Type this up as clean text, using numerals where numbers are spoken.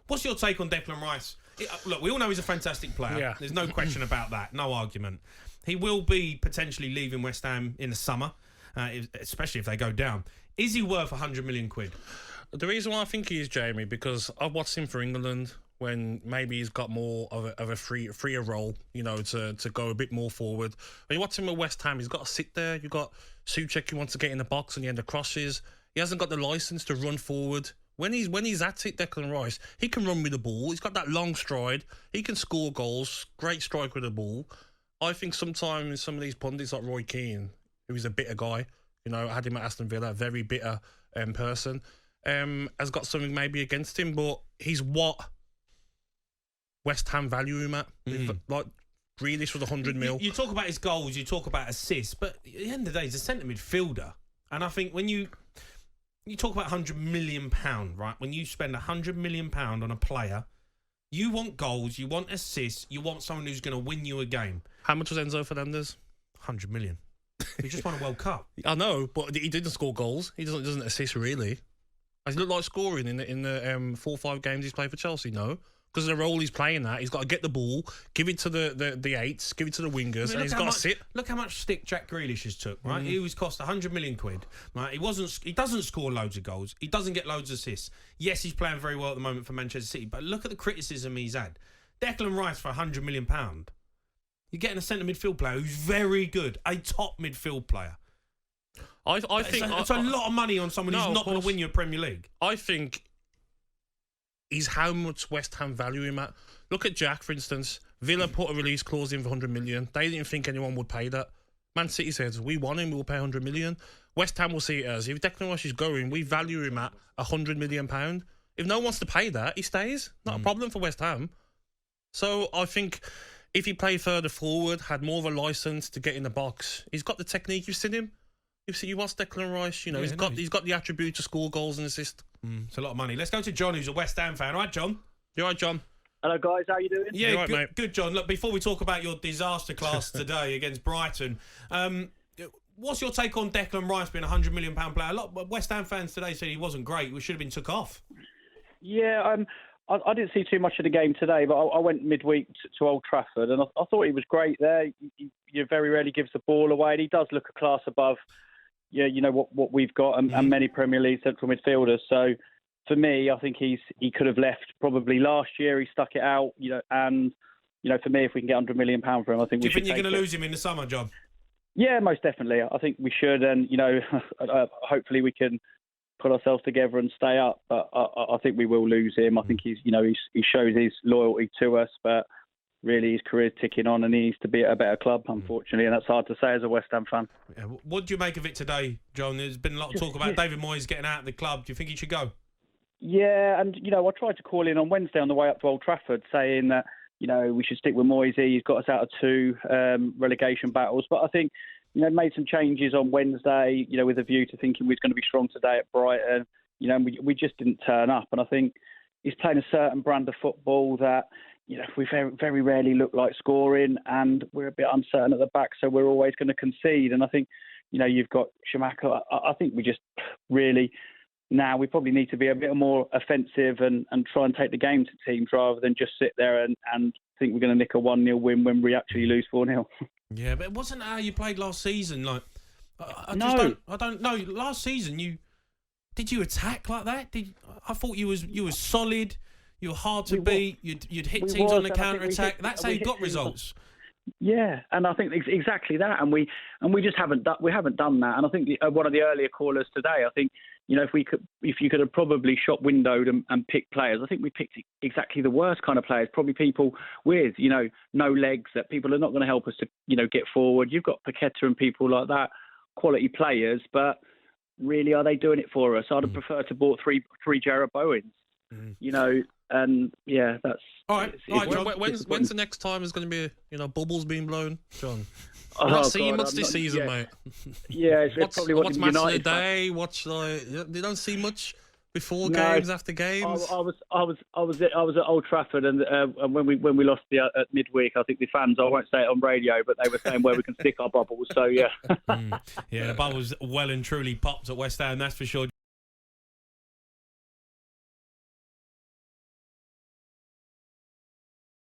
What's your take on Declan Rice? Look, we all know he's a fantastic player. Yeah. There's no question about that. No argument. He will be potentially leaving West Ham in the summer, especially if they go down. Is he worth 100 million quid? The reason why I think he is, Jamie, because I've watched him for England when maybe he's got more of a freer role, you know, to go a bit more forward. When you watch him at West Ham, he's got to sit there. You've got Souček who wants to get in the box and the end of crosses. He hasn't got the licence to run forward. When he's at it, Declan Rice, he can run with the ball. He's got that long stride. He can score goals. Great strike with the ball. I think sometimes some of these pundits like Roy Keane, who is a bitter guy, you know, had him at Aston Villa, very bitter person, has got something maybe against him, but he's what West Ham value him at. Like, Grealish was 100 mil. You talk about his goals, you talk about assists, but at the end of the day, he's a centre midfielder. And I think when you talk about £100 million, right? When you spend £100 million on a player, you want goals, you want assists, you want someone who's going to win you a game. How much was Enzo Fernandez? 100 million. He just won a World Cup. I know, but he didn't score goals. He doesn't assist really. Has he looked like scoring in the 4 or 5 games he's played for Chelsea? No. Because of the role he's playing at, he's got to get the ball, give it to the eights, give it to the wingers, and he's got to sit. Look how much stick Jack Grealish has took, right? He was cost 100 million quid, right? He doesn't score loads of goals. He doesn't get loads of assists. Yes, he's playing very well at the moment for Manchester City, but look at the criticism he's had. Declan Rice for £100 million. You're getting a centre midfield player who's very good, a top midfield player. I think it's a lot of money on someone who's not going to win you a Premier League. I think is how much West Ham value him at. Look at Jack, for instance. Villa put a release clause in for 100 million. They didn't think anyone would pay that. Man City says, we want him, we'll pay 100 million. West Ham will see it as, if Declan Rice is going, we value him at £100 million. If no one wants to pay that, he stays. Not a problem for West Ham. So I think if he played further forward, had more of a licence to get in the box, he's got the technique. You've seen him. You watch Declan Rice, you know, he's got the attribute to score goals and assist. It's a lot of money. Let's go to John, who's a West Ham fan. All right, John? You all right, John? Hello, guys. How you doing? Yeah, right, mate. Good, John. Look, before we talk about your disaster class today against Brighton, what's your take on Declan Rice being a £100 million player? A lot of West Ham fans today said he wasn't great. We should have been took off. Yeah, I didn't see too much of the game today, but I went midweek to Old Trafford, and I thought he was great there. He very rarely gives the ball away, and he does look a class above, you know, what we've got and many Premier League central midfielders. So for me, I think he could have left probably last year. He stuck it out, you know, and you know, for me, if we can get £100 million for him, I think. Do you think you're going to lose him in the summer, John? Yeah, most definitely. I think we should, and you know, hopefully we can put ourselves together and stay up. But I think we will lose him. I think he shows his loyalty to us, but really his career's ticking on, and he needs to be at a better club, unfortunately, and that's hard to say as a West Ham fan. Yeah. What do you make of it today, John? There's been a lot of talk about David Moyes getting out of the club. Do you think he should go? Yeah, and you know, I tried to call in on Wednesday on the way up to Old Trafford, saying that you know we should stick with Moyes. He's got us out of 2 relegation battles, but I think you know made some changes on Wednesday. You know, with a view to thinking we're going to be strong today at Brighton. You know, and we just didn't turn up, and I think he's playing a certain brand of football that. You know, we very, very rarely look like scoring, and we're a bit uncertain at the back, so we're always going to concede. And I think, you know, you've got Schumacher. I think we just really now we probably need to be a bit more offensive and try and take the game to teams rather than just sit there and think we're going to nick a 1-0 win when we actually lose 4-0. Yeah, but it wasn't how you played last season. Like, I don't know. Last season, did you attack like that? I thought you was solid. You were hard to beat. You'd hit teams on the counter attack. That's how you got results. Yeah, and I think exactly that, and we just haven't done that. And I think one of the earlier callers today, I think you know if you could have probably shop windowed and picked players, I think we picked exactly the worst kind of players. Probably people with you know no legs that people are not going to help us to you know get forward. You've got Paqueta and people like that, quality players, but really are they doing it for us? I'd have preferred to bought three Jarrod Bowens. You know. And yeah, that's all right. John. When's the next time there's going to be bubbles being blown, John? I'm not seeing much this season, mate. Yeah, it's probably what's match United of the day. They don't see much before games, after games. I was at Old Trafford, and when we lost at midweek, I think the fans, I won't say it on radio, but they were saying where we can stick our bubbles. So yeah, yeah, the bubbles well and truly popped at West Ham, that's for sure.